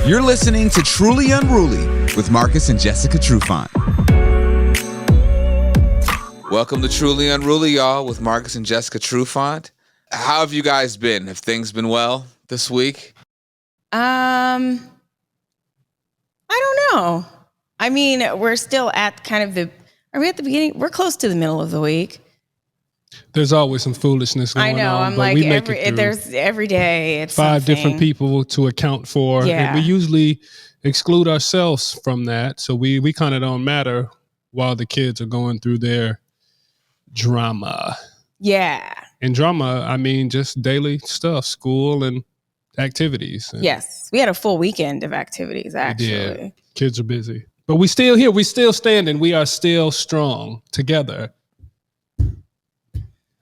You're listening to Truly Unruly with Marcus and Jessica Trufant. Welcome to Truly Unruly, y'all, with Marcus and Jessica Trufant. How have you guys been? Have things been well this week? I don't know. I mean, we're still at are we at the beginning? We're close to the middle of the week. There's always some foolishness going on. I know. I'm but like, we make it through. there's every day. It's 5 something. different people to account for. Yeah. And we usually exclude ourselves from that. So we kind of don't matter while the kids are going through their drama. Yeah. And drama, I mean, just daily stuff, school and activities. And yes. We had a full weekend of activities, actually. yeah, kids are busy. But we still here. We still standing. We are still strong together.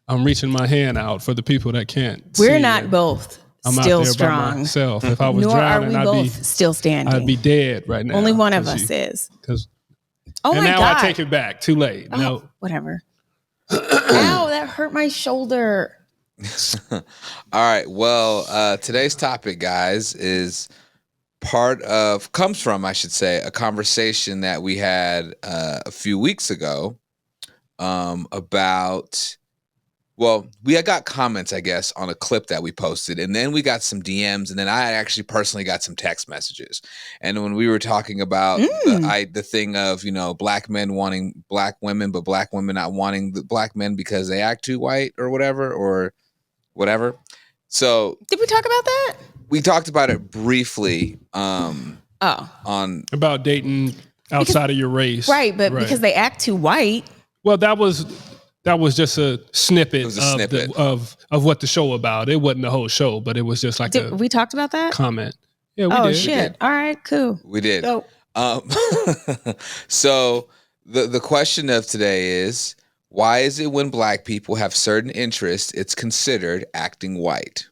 I'm reaching my hand out for the people that can't. We're not both I'm still out there strong. by myself. If I was Nor drowning, are we both still standing. I'd be dead right now. Only one of us is. Oh and my now God. I take it back. Too late. Oh, No. whatever. Ow, that hurt my shoulder. All right. Well, today's topic, guys, is comes from a conversation that we had a few weeks ago about. Well, we had got comments, I guess, on a clip that we posted, and then we got some DMs, and then I actually personally got some text messages. And when we were talking about the thing of, black men wanting black women, but black women not wanting the black men because they act too white or whatever. So did we talk about that? We talked about it briefly. About dating outside of your race, right? But because they act too white. Well, that was just a snippet, of what the show about. It wasn't the whole show, but it was just like we talked about that comment. Yeah, we did. Oh shit! All right, cool. We did. Go. So the question of today is, why is it when black people have certain interests, it's considered acting white?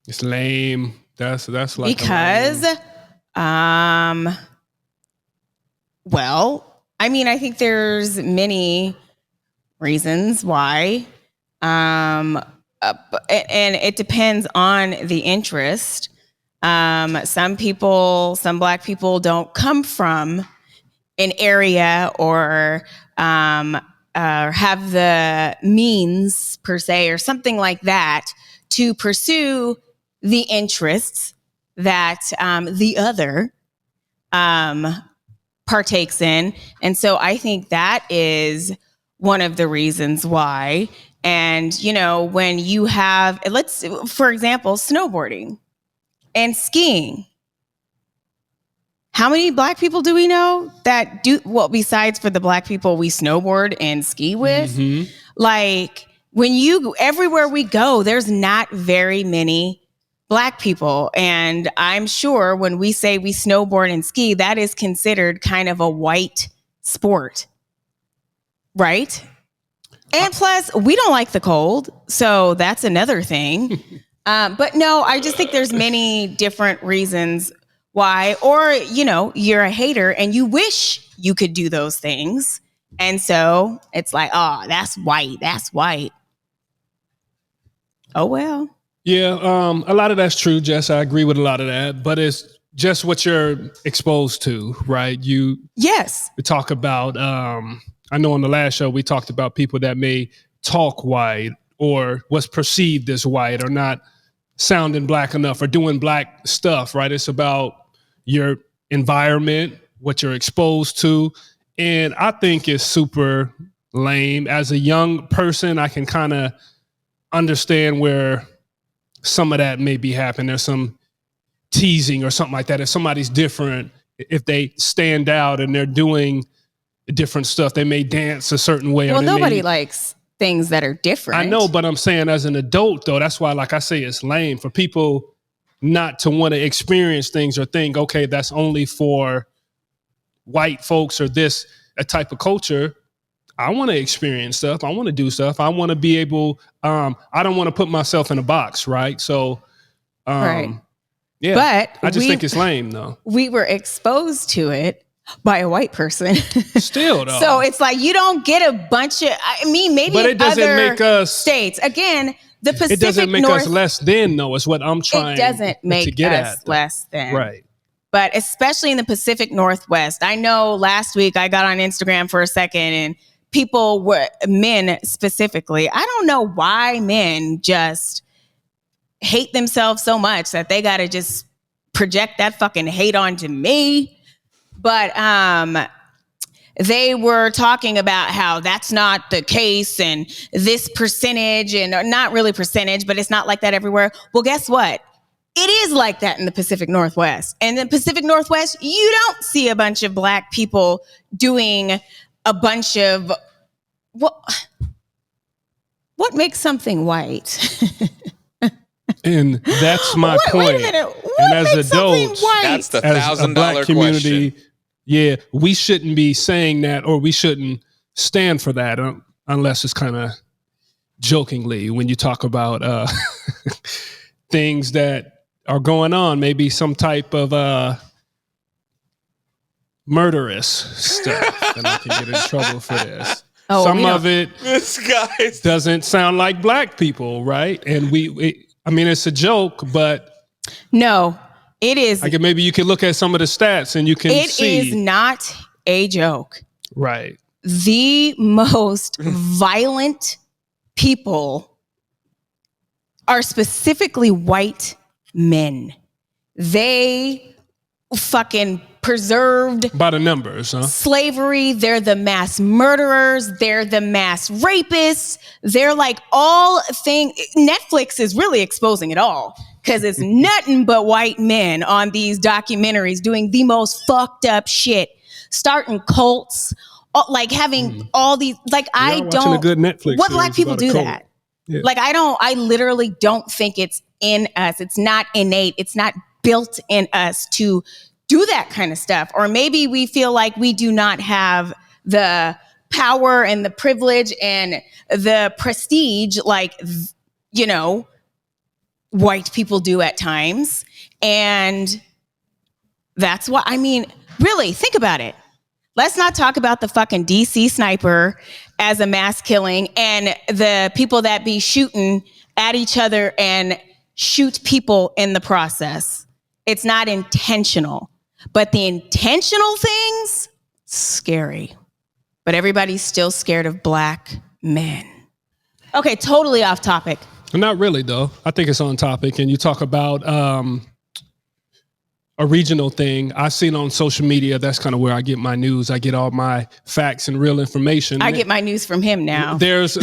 It's lame. That's like because well, I mean, I think there's many reasons why, and it depends on the interest. Some black people don't come from an area or have the means per se or something like that to pursue the interests that the other partakes in. And so I think that is one of the reasons why. And, when you have, for example, snowboarding and skiing. How many black people do we know that do, well, besides for the black people we snowboard and ski with? Mm-hmm. Like everywhere we go, there's not very many black people. And I'm sure when we say we snowboard and ski, that is considered kind of a white sport. Right? And plus, we don't like the cold. So that's another thing. But no, I just think there's many different reasons why. Or, you're a hater and you wish you could do those things. And so it's like, oh, that's white. That's white. Oh, well. Yeah, a lot of that's true, Jess. I agree with a lot of that, but it's just what you're exposed to, right? Yes. We talk about, I know on the last show, we talked about people that may talk white or what's perceived as white or not sounding black enough or doing black stuff, right? It's about your environment, what you're exposed to. And I think it's super lame. As a young person, I can kind of understand where some of that may be happening. There's some teasing or something like that. If somebody's different, if they stand out and they're doing different stuff, they may dance a certain way. Well, nobody likes things that are different. I know, but I'm saying as an adult, though, that's why, like I say, it's lame for people not to want to experience things or think, okay, that's only for white folks or a type of culture. I want to experience stuff. I want to do stuff. I want to be able, I don't want to put myself in a box, right? So, right. Yeah, but I just think it's lame, though. We were exposed to it by a white person. Still, though. So it's like you don't get a bunch of, maybe but in it doesn't other make us states. Again, The Pacific It doesn't make North, us less than, though, is what I'm trying it doesn't make to get us at. less than. Right. But especially in the Pacific Northwest. I know last week I got on Instagram for a second and people were, men specifically, I don't know why men just hate themselves so much that they got to just project that fucking hate onto me. But they were talking about how that's not the case and this percentage, and not really percentage, but it's not like that everywhere. Well, guess what? It is like that in the Pacific Northwest. And in the Pacific Northwest, you don't see a bunch of black people doing a bunch of what makes something white? And that's my point. Wait a minute. What and as makes something adults, white? That's the as a black $1,000 community, question. yeah, we shouldn't be saying that, or we shouldn't stand for that unless it's kind of jokingly when you talk about things that are going on, maybe some type of murderous stuff, and I can get in trouble for this. Oh, some of it This guy doesn't sound like black people, right? And I mean, it's a joke, but no, it is. I can, maybe you can look at some of the stats and you can see. It is not a joke. Right. The most violent people are specifically white men. They fucking preserved By the numbers, huh? slavery. They're the mass murderers. They're the mass rapists. They're like all thing. Netflix is really exposing it all because it's nothing but white men on these documentaries doing the most fucked up shit, starting cults, like having all these. Like I watching a good Netflix What black series people about a do cult. that? Yeah. Like I literally don't think it's in us. It's not innate. It's not built in us to do that kind of stuff. Or maybe we feel like we do not have the power and the privilege and the prestige like, white people do at times. And that's why, I mean, really, think about it. Let's not talk about the fucking DC sniper as a mass killing and the people that be shooting at each other and shoot people in the process. It's not intentional. But the intentional things, scary. But everybody's still scared of black men. Okay, totally off topic. Not really, though. I think it's on topic. And you talk about a regional thing. I've seen on social media, that's kind of where I get my news. I get all my facts and real information. I get my news from him now. There's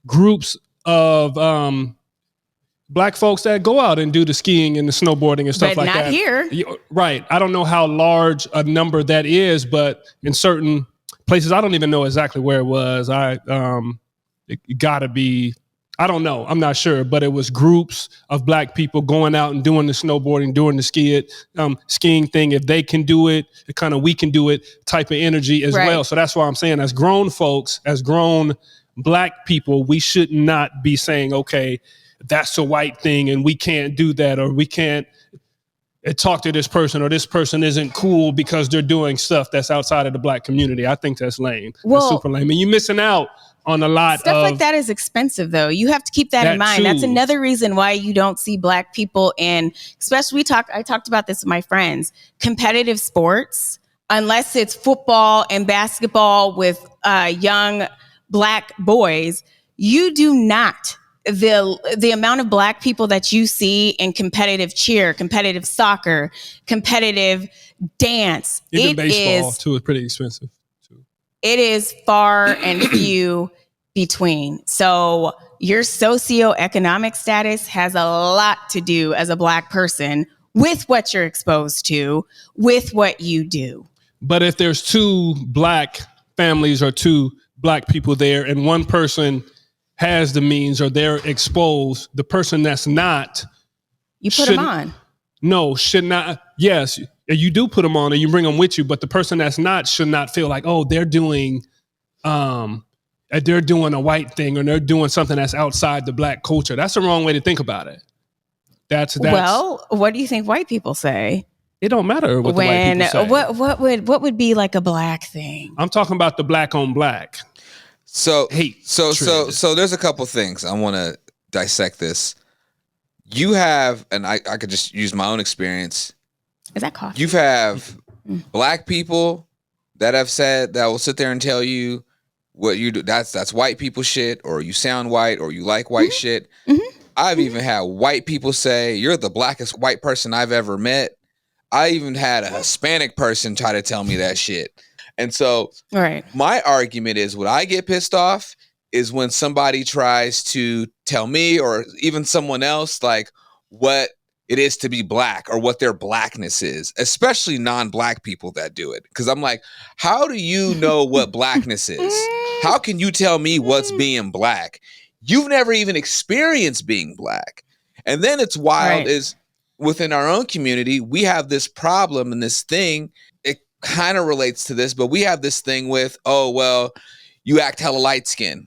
groups of black folks that go out and do the skiing and the snowboarding and stuff but like not that. here. Right. I don't know how large a number that is, but in certain places, I don't even know exactly where it was. It gotta be, I don't know. I'm not sure, but it was groups of black people going out and doing the snowboarding, doing the skiing thing. If they can do it, kind of we can do it type of energy as well. So that's why I'm saying as grown folks, as grown black people, we should not be saying, okay, that's a white thing and we can't do that, or we can't talk to this person, or this person isn't cool because they're doing stuff that's outside of the black community. I think that's lame. Well, that's super lame. And you're missing out on a lot stuff of like that is expensive, though. You have to keep that in mind. That's another reason why you don't see black people in, especially I talked about this with my friends, competitive sports, unless it's football and basketball with young black boys. You do not. The amount of black people that you see in competitive cheer, competitive soccer, competitive dance, even baseball too is pretty expensive. It is far and few between. So your socioeconomic status has a lot to do as a black person with what you're exposed to, with what you do. But if there's two black families or two black people there and one person has the means or they're exposed, the person that's not, you put them on. No, should not. Yes, you do put them on and you bring them with you, but the person that's not should not feel like, oh, they're doing a white thing or they're doing something that's outside the black culture. That's the wrong way to think about it. That's well, what do you think white people say? It don't matter what the white people say. What would be like a black thing? I'm talking about the black on black. So hate. So there's a couple things I want to dissect this. You have, and I could just use my own experience. Is that coffee? You have black people that have said that will sit there and tell you what you do. That's white people shit, or you sound white, or you like white shit. I've even had white people say you're the blackest white person I've ever met. I even had a Hispanic person try to tell me that shit. And so my argument is, what I get pissed off is when somebody tries to tell me, or even someone else, like what it is to be black or what their blackness is, especially non-black people that do it. Because I'm like, how do you know what blackness is? How can you tell me what's being black? You've never even experienced being black. And then it's wild is within our own community, we have this problem and this thing. It kind of relates to this, but we have this thing with, oh, well, you act hella light skin.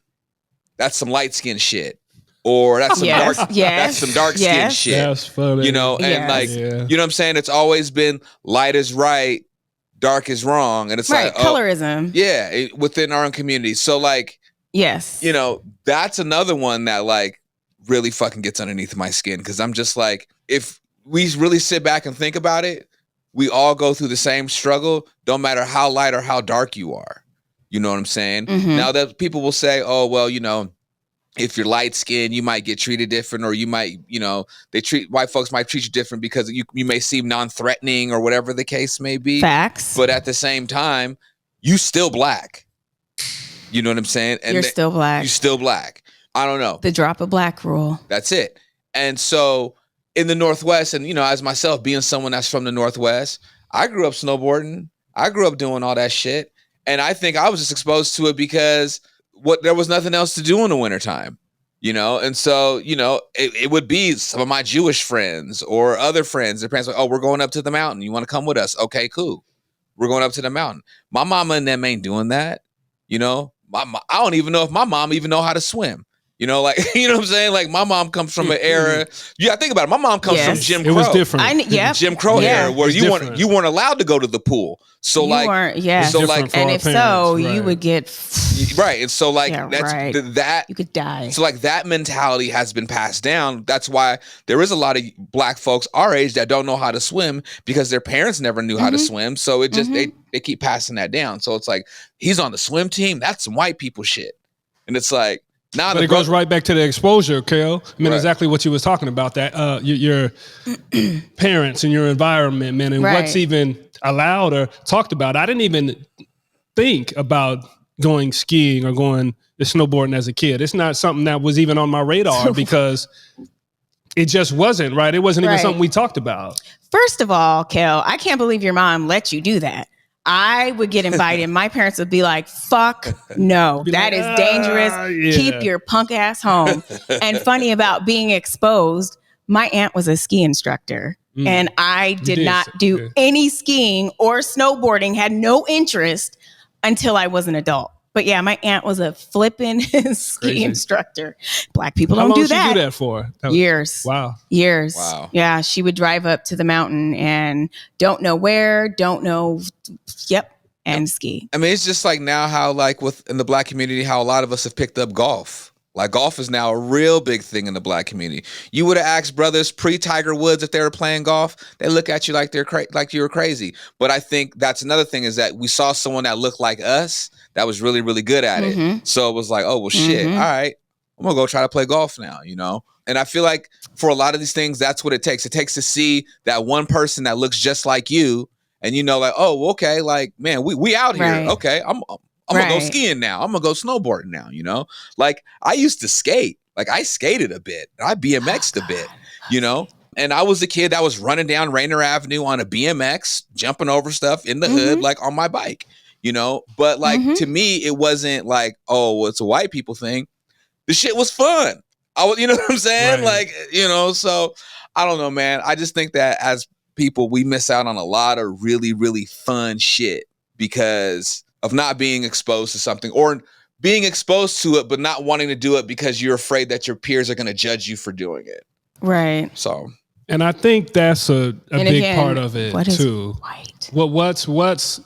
That's some light skin shit. Or that's some dark skin shit. That's funny. You know, and you know what I'm saying? It's always been light is right, dark is wrong. And it's like colorism. Within our own community. So like, you know, that's another one that like really fucking gets underneath my skin. Cause I'm just like, if we really sit back and think about it, we all go through the same struggle, don't matter how light or how dark you are. You know what I'm saying? Now that people will say, oh, well, you know, if you're light skinned, you might get treated different, or you might, you know, white folks might treat you different because you may seem non-threatening or whatever the case may be. Facts. But at the same time, you still black. You know what I'm saying? And you're still black. You're still black. I don't know. The drop of black rule. That's it. And so in the Northwest, and, you know, as myself being someone that's from the Northwest, I grew up snowboarding. I grew up doing all that shit. And I think I was just exposed to it because there was nothing else to do in the wintertime, you know? And so, you know, it would be some of my Jewish friends or other friends. Their parents were like, oh, we're going up to the mountain. You want to come with us? Okay, cool. We're going up to the mountain. My mama and them ain't doing that. You know, I don't even know if my mom even know how to swim. You know, like, you know what I'm saying? Like, my mom comes from an era. Yeah, think about it. My mom comes from Jim Crow. It was different. Jim Crow era where you weren't allowed to go to the pool. So you weren't, so like, and if so, you would get and so like that you could die. So like that mentality has been passed down. That's why there is a lot of black folks our age that don't know how to swim because their parents never knew how to swim. So it just they keep passing that down. So it's like, he's on the swim team. That's some white people shit. And it's like, now but it goes right back to the exposure, Kale. I mean, exactly what you was talking about, that your parents and your environment, man, and what's even allowed or talked about. I didn't even think about going skiing or going snowboarding as a kid. It's not something that was even on my radar because it just wasn't, right? It wasn't even something we talked about. First of all, Kale, I can't believe your mom let you do that. I would get invited. My parents would be like, fuck no, that is dangerous. Keep your punk ass home. And funny about being exposed, my aunt was a ski instructor and I did not do any skiing or snowboarding, had no interest until I was an adult. But yeah, my aunt was a flipping ski instructor. Black people don't do that. How long did she do that for? Years. Wow. Years. Wow. Yeah, she would drive up to the mountain and don't know where, and ski. I mean, it's just like now how like in the black community, how a lot of us have picked up golf. Like golf is now a real big thing in the black community. You would have asked brothers pre-Tiger Woods if they were playing golf, they look at you like like you were crazy. But I think that's another thing is that we saw someone that looked like us that was really, really good at it. So it was like, oh, well, shit. All right, I'm going to go try to play golf now, you know? And I feel like for a lot of these things, that's what it takes. It takes to see that one person that looks just like you and you know, like, oh, okay, like, man, we out here. Okay, I'm going to go skiing now. I'm going to go snowboarding now, you know? Like, I used to skate. Like, I skated a bit. I BMX'd a bit, you know? And I was a kid that was running down Rainer Avenue on a BMX, jumping over stuff in the hood, like on my bike, you know? But, like, to me, it wasn't like, oh, well, it's a white people thing. The shit was fun. You know what I'm saying? Like, you know, so I don't know, man. I just think that as people, we miss out on a lot of really, really fun shit because of not being exposed to something or being exposed to it, but not wanting to do it because you're afraid that your peers are going to judge you for doing it. Right. So, and I think that's a big part of it too. White? What's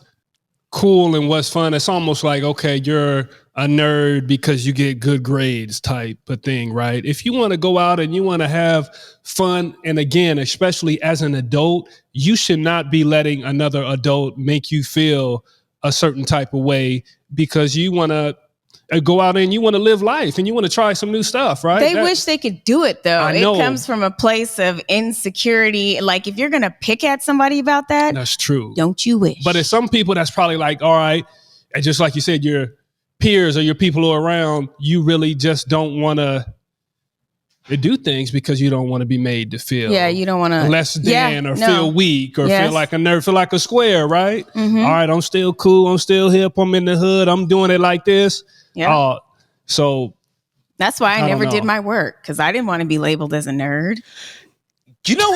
cool and what's fun? It's almost like, okay, you're a nerd because you get good grades type of thing, right? If you want to go out and you want to have fun, and again, especially as an adult, you should not be letting another adult make you feel a certain type of way because you want to go out and you want to live life and you want to try some new stuff, right? They wish they could do it, though. I know. It comes from a place of insecurity. Like, if you're going to pick at somebody about that, that's true. Don't you wish? But there's some people that's probably like, all right, and just like you said, your peers or your people who are around, you really just don't want to do things because you don't want to be made to feel you don't want to less than feel weak or feel like a nerd, feel like a square, right? Mm-hmm. All right, I'm still cool, I'm still hip, I'm in the hood, I'm doing it like this. Yeah. So that's why I never did my work, because I didn't want to be labeled as a nerd. You know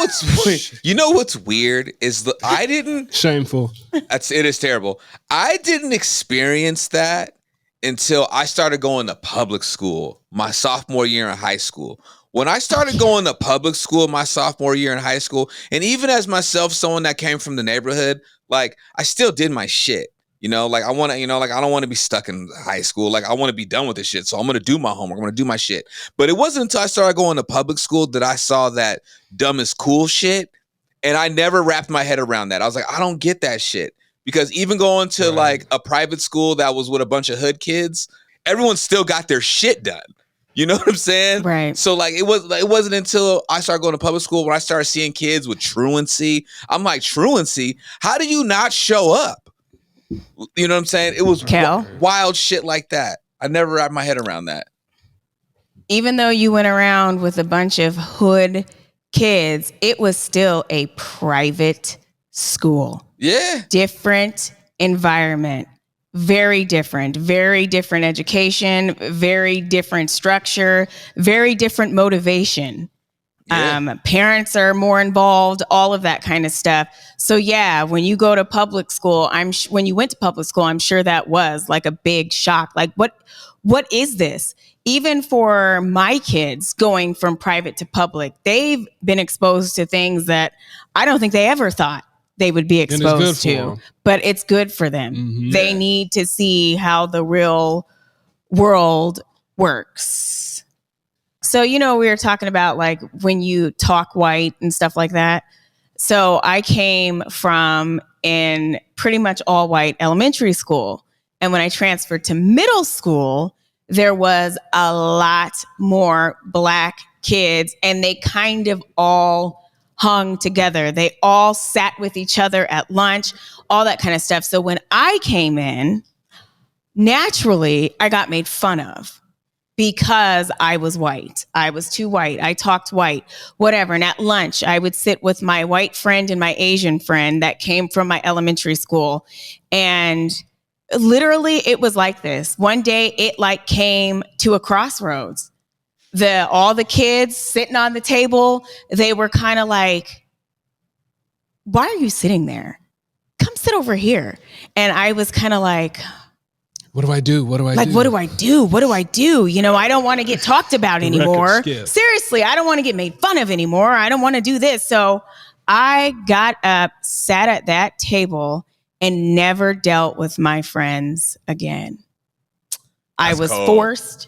what's weird is I didn't. Shameful. It is terrible. I didn't experience that until I started going to public school my sophomore year in high school. When I started going to public school my sophomore year in high school, and even as myself, someone that came from the neighborhood, like, I still did my shit. You know, like, I want to, like, I don't want to be stuck in high school. Like, I want to be done with this shit. So I'm going to do my homework. I'm going to do my shit. But it wasn't until I started going to public school that I saw that dumb is cool shit. And I never wrapped my head around that. I was like, I don't get that shit. Because even going to like a private school that was with a bunch of hood kids, everyone still got their shit done. You know what I'm saying? Right. So like it wasn't until I started going to public school when I started seeing kids with truancy. I'm like, truancy? How do you not show up? You know what I'm saying? It was wild shit like that. I never wrapped my head around that. Even though you went around with a bunch of hood kids, it was still a private school. Yeah. Different environment. Very different education, very different structure, very different motivation. Yeah. Parents are more involved, all of that kind of stuff. So yeah, when you go to public school, when you went to public school, I'm sure that was like a big shock. Like, what is this? Even for my kids going from private to public, they've been exposed to things that I don't think they ever thought they would be exposed to, but it's good for them. Mm-hmm. They need to see how the real world works. So, we were talking about like when you talk white and stuff like that. So I came from in pretty much all white elementary school. And when I transferred to middle school, there was a lot more Black kids, and they kind of all hung together. They all sat with each other at lunch, all that kind of stuff. So when I came in, naturally, I got made fun of because I was white. I was too white. I talked white, whatever. And at lunch, I would sit with my white friend and my Asian friend that came from my elementary school. And literally, it was like this. One day, it like came to a crossroads. All the kids sitting on the table, they were kind of like, why are you sitting there? Come sit over here. And I was kind of like, what do I do? What do I do? What do I do? What do I do? I don't want to get talked about anymore. Seriously, I don't want to get made fun of anymore. I don't want to do this. So I got up, sat at that table, and never dealt with my friends again. I was forced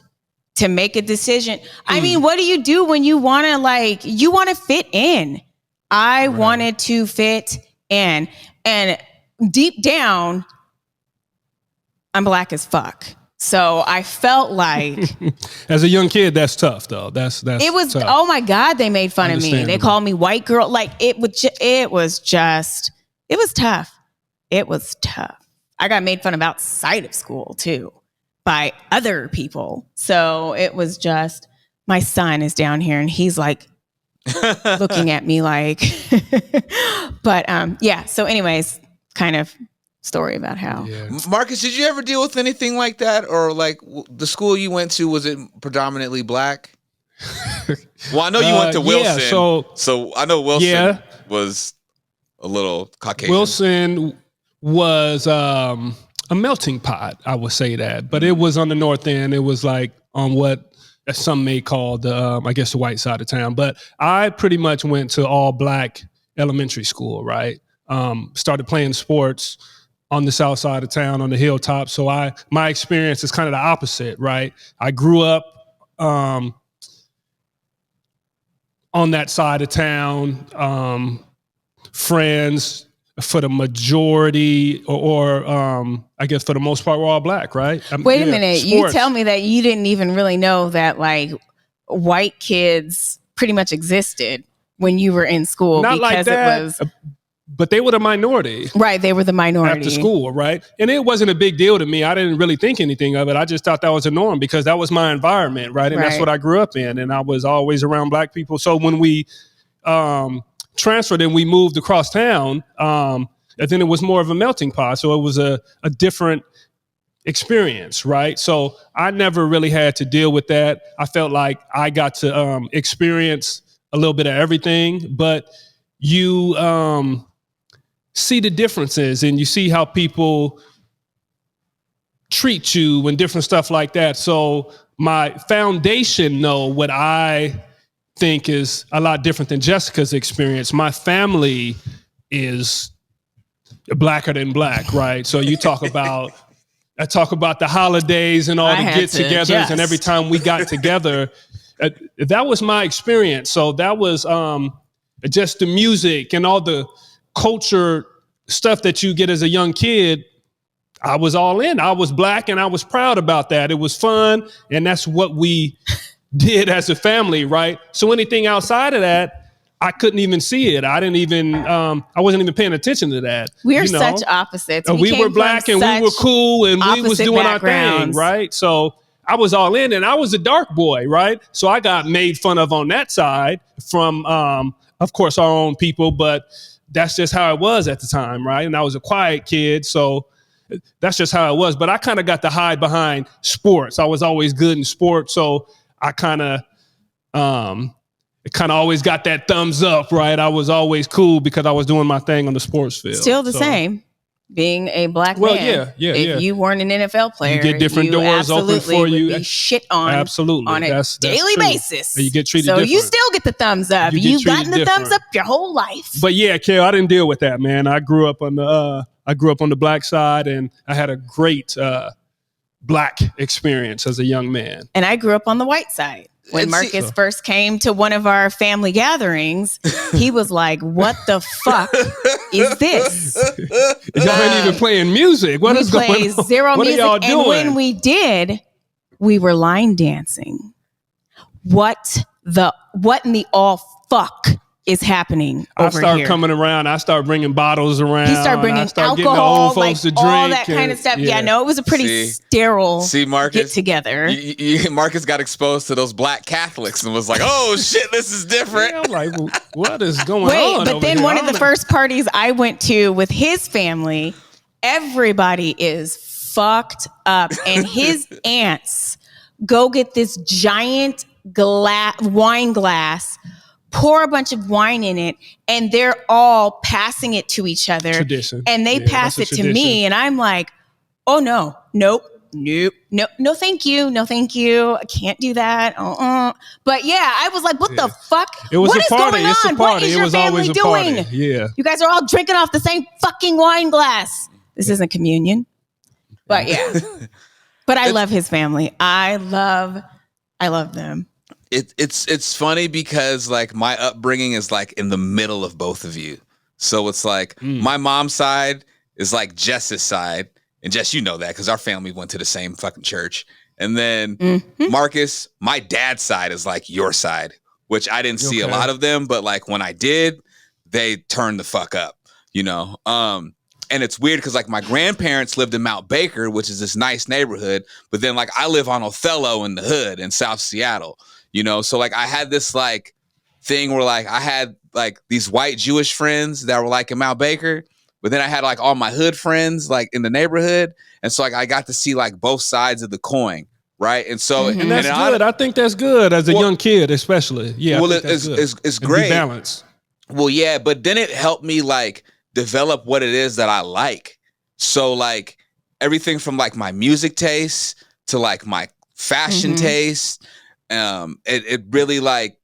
to make a decision. I mean, what do you do when you want to fit in? I wanted to fit in. And deep down, I'm Black as fuck. So I felt like as a young kid, that's tough though. That's it was tough. Oh my God, they made fun of me. They called me white girl. Like it was tough. It was tough. I got made fun of outside of school too by other people. So it was just, my son is down here and he's like looking at me like, but yeah. So anyways, kind of story about how. Yeah. Marcus, did you ever deal with anything like that? Or like the school you went to, was it predominantly Black? Well, I know you went to Wilson. Yeah, so I know Wilson was a little Caucasian. Wilson was a melting pot, I would say that. But it was on the north end. It was like on what some may call the white side of town. But I pretty much went to all Black elementary school, right? Started playing sports on the south side of town on the hilltop. So my experience is kind of the opposite, right? I grew up on that side of town, friends for the majority, or I guess for the most part, we're all black, right? Wait a minute. Sports. You tell me that you didn't even really know that like white kids pretty much existed when you were in school. Not because like that, it was, but they were the minority. Right, they were the minority. After school, right? And it wasn't a big deal to me. I didn't really think anything of it. I just thought that was a norm because that was my environment, right? And that's what I grew up in. And I was always around black people. So when we transferred and we moved across town, and then it was more of a melting pot. So it was a different experience, right? So I never really had to deal with that. I felt like I got to experience a little bit of everything, but you see the differences and you see how people treat you and different stuff like that. So my foundation, what I think is a lot different than Jessica's experience. My family is blacker than black, right? So you talk about, I talk about the holidays and all the get-togethers, and every time we got together, that was my experience. So that was just the music and all the culture stuff that you get as a young kid. I was all in. I was black and I was proud about that. It was fun, and that's what we did as a family, right? So anything outside of that, I couldn't even see it. I didn't even, I wasn't even paying attention to that. We're such opposites. We were black and we were cool and we was doing our thing, right? So I was all in, and I was a dark boy, right? So I got made fun of on that side from, of course, our own people, but that's just how it was at the time, right? And I was a quiet kid, so that's just how it was. But I kind of got to hide behind sports. I was always good in sports, so I kind of always got that thumbs up, right? I was always cool because I was doing my thing on the sports field. Still the same, being a black man. If you weren't an NFL player, you get different doors open for you. Would be shit on on a daily basis. You get treated so different. You still get the thumbs up. You've gotten the thumbs up your whole life. But yeah, Kel, I didn't deal with that, man. I grew up on the black side, and I had a great black experience as a young man. And I grew up on the white side. When Marcus first came to one of our family gatherings, he was like, what the fuck is this? Y'all ain't even playing music. What is going on? We play zero music. Are y'all doing? And when we did, we were line dancing. What in the all fuck is happening over here? I start coming around. I start bringing bottles around. He started bringing alcohol, getting the old folks to drink, all that kind of stuff. Yeah, no, it was a pretty sterile Marcus, get together. Marcus got exposed to those black Catholics and was like, "Oh shit, this is different." Yeah, I'm like, what is going on? Wait, but then one of the first parties I went to with his family, everybody is fucked up, and his aunts go get this giant wine glass, pour a bunch of wine in it, and they're all passing it to each other. Tradition. And they pass it to me, and I'm like, oh no, nope, thank you, no thank you, I can't do that. But yeah, I was like, what the fuck? What is going on? What is your family doing? Yeah, you guys are all drinking off the same fucking wine glass. This isn't communion. But yeah. But I love his family. I love them. It's funny because like my upbringing is like in the middle of both of you. So it's like my mom's side is like Jess's side, and Jess, you know that because our family went to the same fucking church. And then Marcus, my dad's side is like your side, which I didn't see a lot of them, but like when I did, they turned the fuck up, you know. And it's weird because like my grandparents lived in Mount Baker, which is this nice neighborhood, but then like I live on Othello in the hood in South Seattle. You know, so like I had this like thing where like I had like these white Jewish friends that were like in Mount Baker, but then I had like all my hood friends like in the neighborhood. And so like I got to see like both sides of the coin. Right. And so and that's good. I think that's good as a young kid, especially. Yeah. Well, it's great. Balance. Well, yeah. But then it helped me like develop what it is that I like. So like everything from like my music taste to like my fashion taste. It really like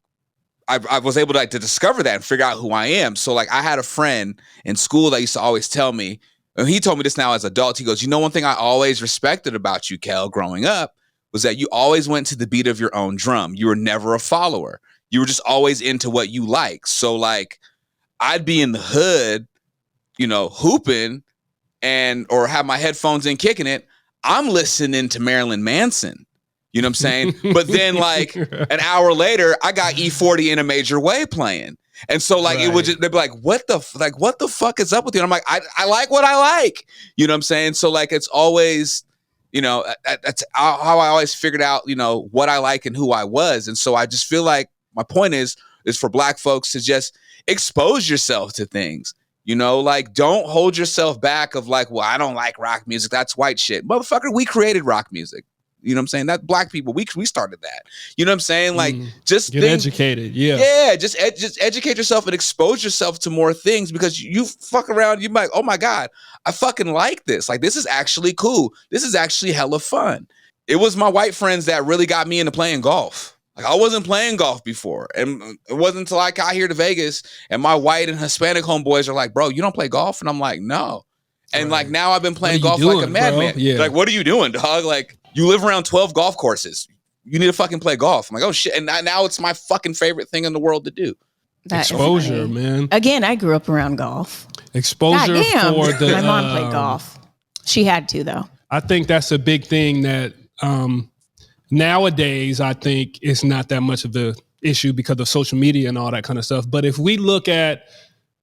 I was able to like to discover that and figure out who I am. So like I had a friend in school that used to always tell me, And he told me this now as adults. He goes, one thing I always respected about you, Kel, growing up, was that you always went to the beat of your own drum. You were never a follower. You were just always into what you like. So like, I'd be in the hood, hooping or have my headphones in kicking it. I'm listening to Marilyn Manson. You know what I'm saying? But then like an hour later, I got E40 in a major way playing. And so like, it would just, they'd be like, what the fuck is up with you? And I'm like, I like what I like. You know what I'm saying? So like, it's always, that's how I always figured out, what I like and who I was. And so I just feel like my point is for Black folks to just expose yourself to things. Like, don't hold yourself back of like, well, I don't like rock music. That's white shit. Motherfucker, we created rock music. You know what I'm saying? That Black people, we started that. You know what I'm saying? Like, just get educated. Yeah. Yeah, just educate yourself and expose yourself to more things, because you fuck around, you might, oh my God, I fucking like this. Like, this is actually cool. This is actually hella fun. It was my white friends that really got me into playing golf. Like, I wasn't playing golf before. And it wasn't until I got here to Vegas and my white and Hispanic homeboys are like, bro, you don't play golf? And I'm like, no. And like, now I've been playing golf like a madman. Yeah. Like, what are you doing, dog? Like, you live around 12 golf courses. You need to fucking play golf. I'm like, oh shit. And now it's my fucking favorite thing in the world to do. Exposure, man. Again, I grew up around golf. Exposure for the... My mom played golf. She had to, though. I think that's a big thing that... nowadays, I think it's not that much of the issue because of social media and all that kind of stuff. But if we look at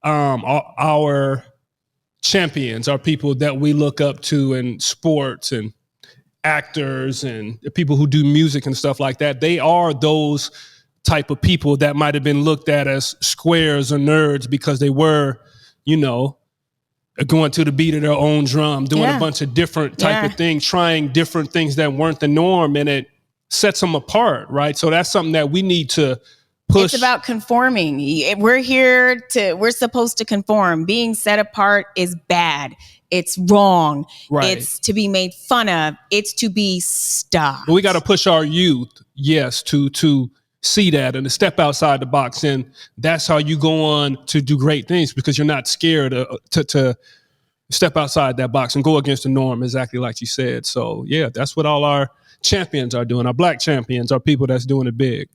our champions, our people that we look up to in sports and actors and the people who do music and stuff like that, they are those type of people that might have been looked at as squares or nerds because they were, going to the beat of their own drum, doing a bunch of different type of things, trying different things that weren't the norm, and it sets them apart, right? So that's something that we need to push. It's about conforming. We're supposed to conform. Being set apart is bad. It's wrong. Right. It's to be made fun of. It's to be stopped. But we got to push our youth, to see that and to step outside the box. And that's how you go on to do great things, because you're not scared to step outside that box and go against the norm, exactly like you said. So, yeah, that's what all our champions are doing. Our Black champions are people that's doing it big.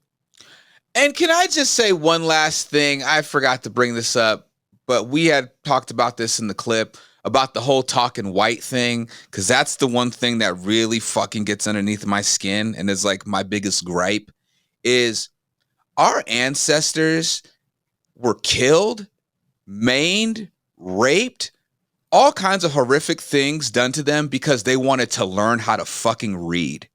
And can I just say one last thing? I forgot to bring this up, but we had talked about this in the clip about the whole talking white thing, because that's the one thing that really fucking gets underneath my skin and is like my biggest gripe, is our ancestors were killed, maimed, raped, all kinds of horrific things done to them because they wanted to learn how to fucking read.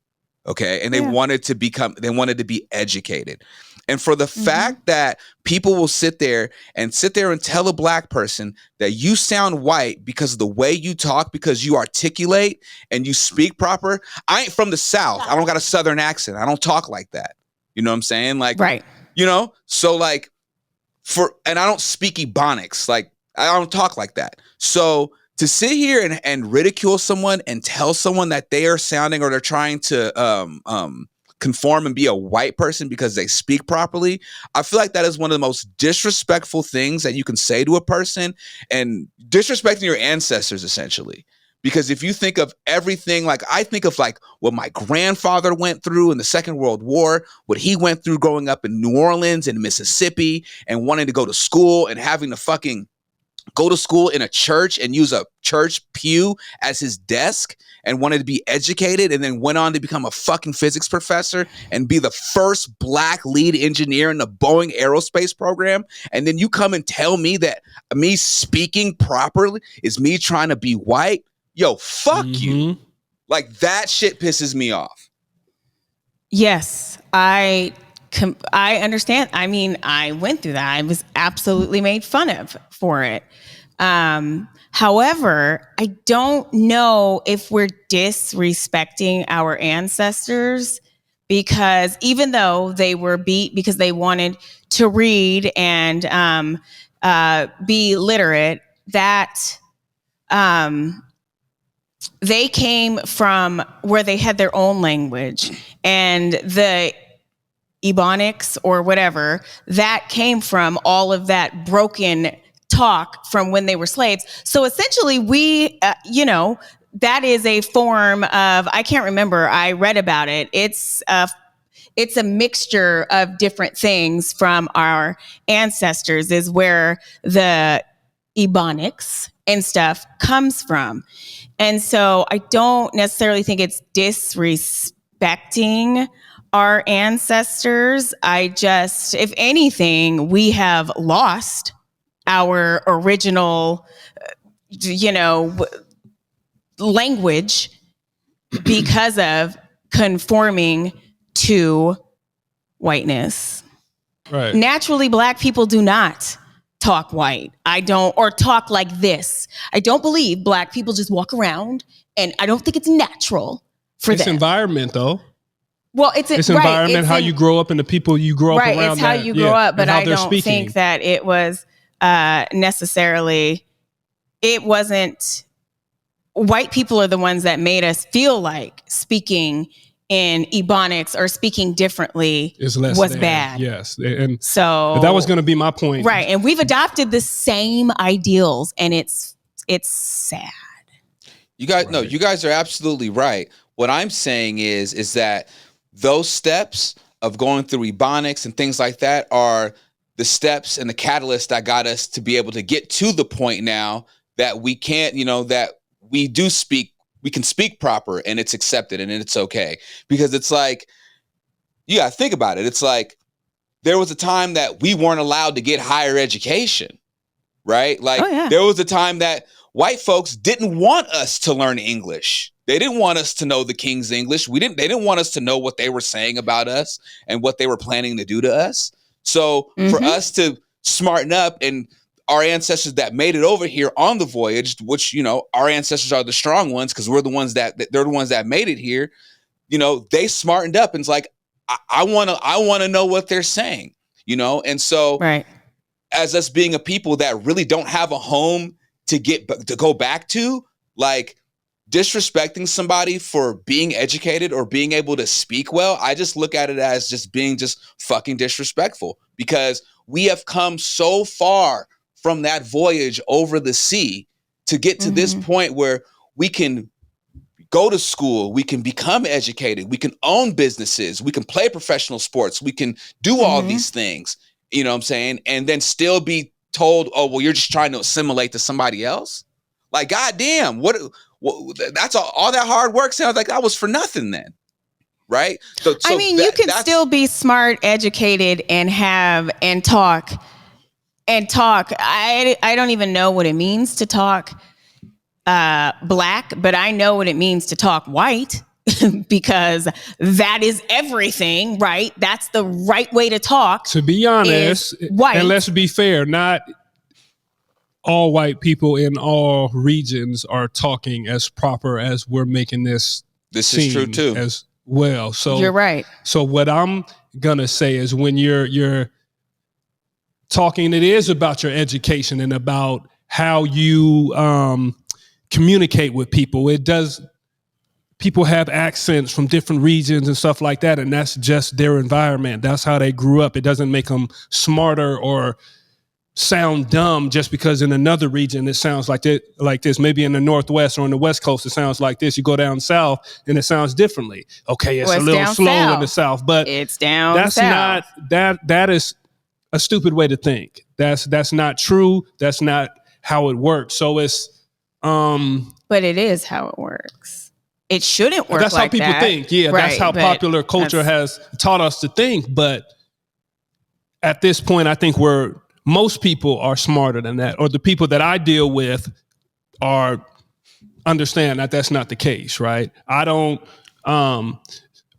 Okay. And they wanted to be educated. And for the fact that people will sit there and tell a Black person that you sound white because of the way you talk, because you articulate and you speak proper. I ain't from the South. I don't got a Southern accent. I don't talk like that. You know what I'm saying? Like, right. So like and I don't speak Ebonics. Like, I don't talk like that. So to sit here and ridicule someone and tell someone that they are sounding, or they're trying to conform and be a white person because they speak properly, I feel like that is one of the most disrespectful things that you can say to a person, and disrespecting your ancestors, essentially. Because if you think of everything, like I think of like what my grandfather went through in the Second World War, what he went through growing up in New Orleans and Mississippi and wanting to go to school and having to fucking go to school in a church and use a church pew as his desk, and wanted to be educated, and then went on to become a fucking physics professor and be the first Black lead engineer in the Boeing aerospace program. And then you come and tell me that me speaking properly is me trying to be white. Yo, fuck you. Like, that shit pisses me off. Yes, I understand. I mean, I went through that. I was absolutely made fun of for it. However, I don't know if we're disrespecting our ancestors, because even though they were beat because they wanted to read and be literate, that they came from where they had their own language, and the Ebonics or whatever, that came from all of that broken talk from when they were slaves. So essentially we, that is a form of, I can't remember, I read about it. It's a mixture of different things from our ancestors is where the Ebonics and stuff comes from. And so I don't necessarily think it's disrespecting our ancestors. If anything, we have lost our original, language because of conforming to whiteness. Right. Naturally, Black people do not talk white. Or talk like this. I don't believe Black people just walk around, and I don't think it's natural for them. It's environment, though. Well, it's environment, it's how you grow up, and the people you grow up around. Right, it's how you grow up, but I don't think that it was necessarily. It wasn't. White people are the ones that made us feel like speaking in Ebonics or speaking differently was bad. Yes. And so that was going to be my point. Right. And we've adopted the same ideals, and it's sad. You guys are absolutely right. What I'm saying is that those steps of going through Ebonics and things like that are the steps and the catalyst that got us to be able to get to the point now that we can't, that we can speak proper and it's accepted and it's okay. Because it's like, you gotta think about it. It's like there was a time that we weren't allowed to get higher education, right? Like there was a time that white folks didn't want us to learn English. They didn't want us to know the King's English. They didn't want us to know what they were saying about us and what they were planning to do to us. So for us to smarten up, and our ancestors that made it over here on the voyage, which, our ancestors are the strong ones because they're the ones that made it here, they smartened up and it's like, I want to know what they're saying, And so as us being a people that really don't have a home to go back to, like disrespecting somebody for being educated or being able to speak well, I just look at it as just being just fucking disrespectful, because we have come so far from that voyage over the sea to get to this point where we can go to school, we can become educated, we can own businesses, we can play professional sports, we can do all these things, you know what I'm saying? And then still be told, oh, well, you're just trying to assimilate to somebody else. Like, goddamn, what that's all that hard work sounds like that was for nothing then. Right? So you can still be smart, educated, and talk. I don't even know what it means to talk Black, but I know what it means to talk white because that is everything, right? That's the right way to talk. To be honest, and let's be fair, not all white people in all regions are talking as proper as we're making this. This is true too. As well. So you're right. So what I'm gonna say is when you're talking, it is about your education and about how you communicate with people. People have accents from different regions and stuff like that, and that's just their environment. That's how they grew up. It doesn't make them smarter or sound dumb just because in another region it sounds like this. Maybe in the Northwest or on the West Coast it sounds like this. You go down south and it sounds differently. Okay, it's a little slow in the south, but it's down that's south. That is a stupid way to think. That's not true. That's not how it works. So it's but it is how it works. It shouldn't work. That's like how people think. Yeah, right, that's how popular culture has taught us to think. But at this point, I think most people are smarter than that, or the people that I deal with understand that that's not the case, right? I don't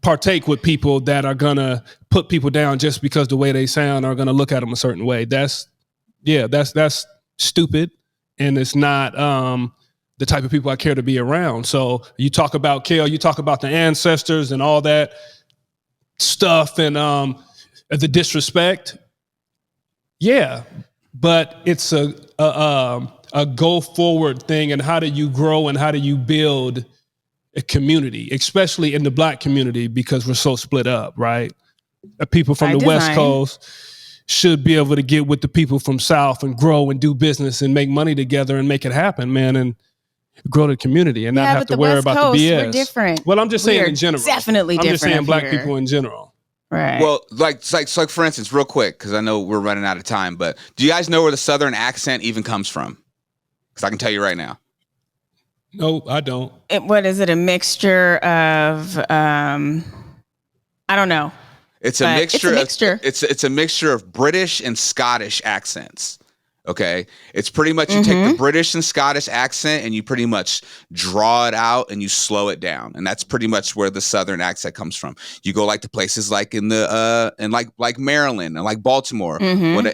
partake with people that are gonna put people down just because the way they sound, are gonna look at them a certain way. That's stupid, and it's not the type of people I care to be around. So you talk about Kale, you talk about the ancestors and all that stuff, and the disrespect. Yeah, but it's a go forward thing, and how do you grow and how do you build a community, especially in the Black community, because we're so split up, right? People from the West Coast, should be able to get with the people from South and grow and do business and make money together and make it happen, man, and grow the community and not have to worry about the BS. We're different. Well, I'm just saying in general. Definitely different. I'm just saying black people in general. Right. Well, like for instance, real quick, because I know we're running out of time, but do you guys know where the Southern accent even comes from? Because I can tell you right now. No, I don't. What is it? A mixture of, I don't know. It's a mixture. It's a mixture of British and Scottish accents. Okay, it's pretty much you take the British and Scottish accent and you pretty much draw it out and you slow it down, and that's pretty much where the Southern accent comes from. You go like to places like in the like Maryland and like Baltimore,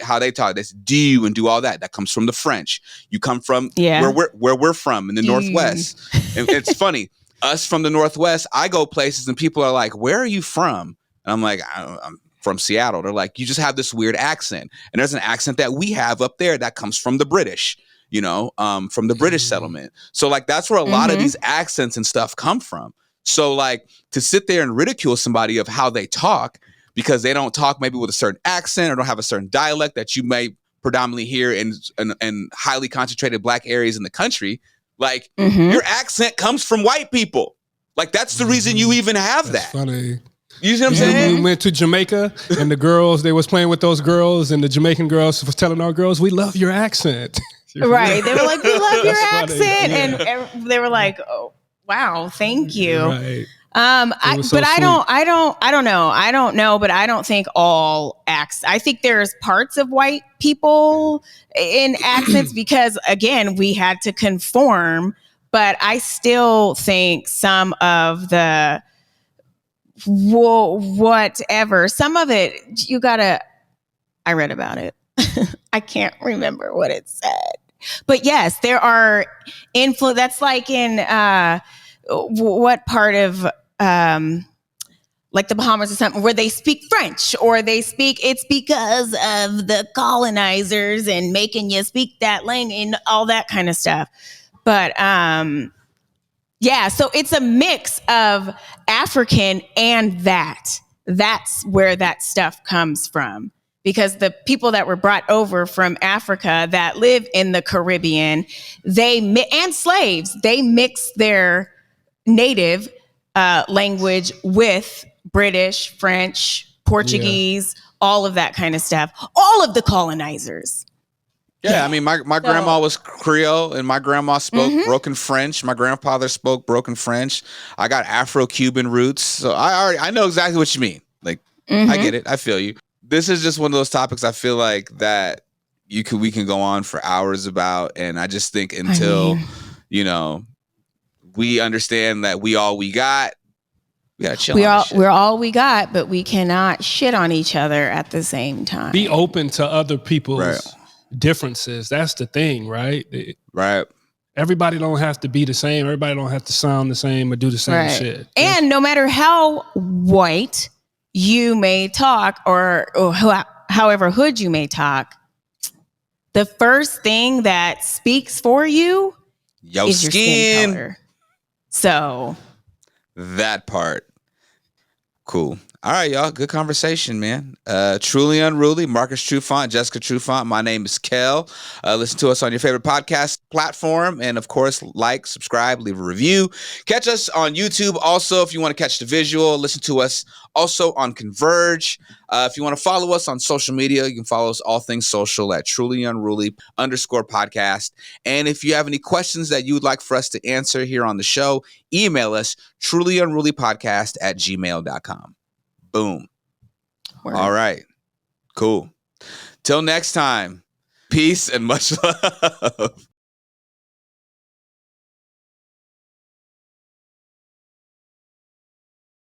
how they talk, this do and do all that. That comes from the French. You come from where we're from in the Northwest. And it's funny, us from the Northwest. I go places and people are like, "Where are you from?" And I'm like, I'm from Seattle. They're like, you just have this weird accent. And there's an accent that we have up there that comes from the British, from the British settlement. So like, that's where a lot of these accents and stuff come from. So like to sit there and ridicule somebody of how they talk because they don't talk maybe with a certain accent or don't have a certain dialect that you may predominantly hear in highly concentrated black areas in the country, like your accent comes from white people. Like that's the reason you even have that. Funny. You see what I'm saying? We went to Jamaica and the girls, they was playing with those girls and the Jamaican girls was telling our girls, we love your accent. Right. They were like, we love your accent. And they were like, oh, wow, thank you. Right. I don't know, but I don't think all accents. I think there's parts of white people in accents because again, we had to conform, but I still think some of the whatever. Some of it, I read about it. I can't remember what it said. But yes, there are that's like in what part of like the Bahamas or something where they speak French or it's because of the colonizers and making you speak that language and all that kind of stuff. But yeah, so it's a mix of African and that's where that stuff comes from. Because the people that were brought over from Africa that live in the Caribbean, and slaves, they mix their native language with British, French, Portuguese, all of that kind of stuff. All of the colonizers. Yeah, I mean, my grandma was Creole, and my grandma spoke broken French. My grandfather spoke broken French. I got Afro-Cuban roots, so I know exactly what you mean. Like, I get it. I feel you. This is just one of those topics I feel like that we can go on for hours about, and I just think until we understand that we all we got. We gotta chill. We're all we got, but we cannot shit on each other at the same time. Be open to other people's differences. That's the thing, right? Right. Everybody don't have to be the same. Everybody don't have to sound the same or do the same shit. And no matter how white you may talk or however hood you may talk, the first thing that speaks for you is your skin color. So that part. Cool. All right, y'all. Good conversation, man. Truly Unruly, Marcus Trufant, Jessica Trufant. My name is Kel. Listen to us on your favorite podcast platform. And of course, like, subscribe, leave a review. Catch us on YouTube. Also, if you want to catch the visual, listen to us also on Converge. If you want to follow us on social media, you can follow us all things social at trulyunruly_podcast. And if you have any questions that you would like for us to answer here on the show, email us trulyunrulypodcast@gmail.com. Boom. Word. All right. Cool. Till next time. Peace and much love.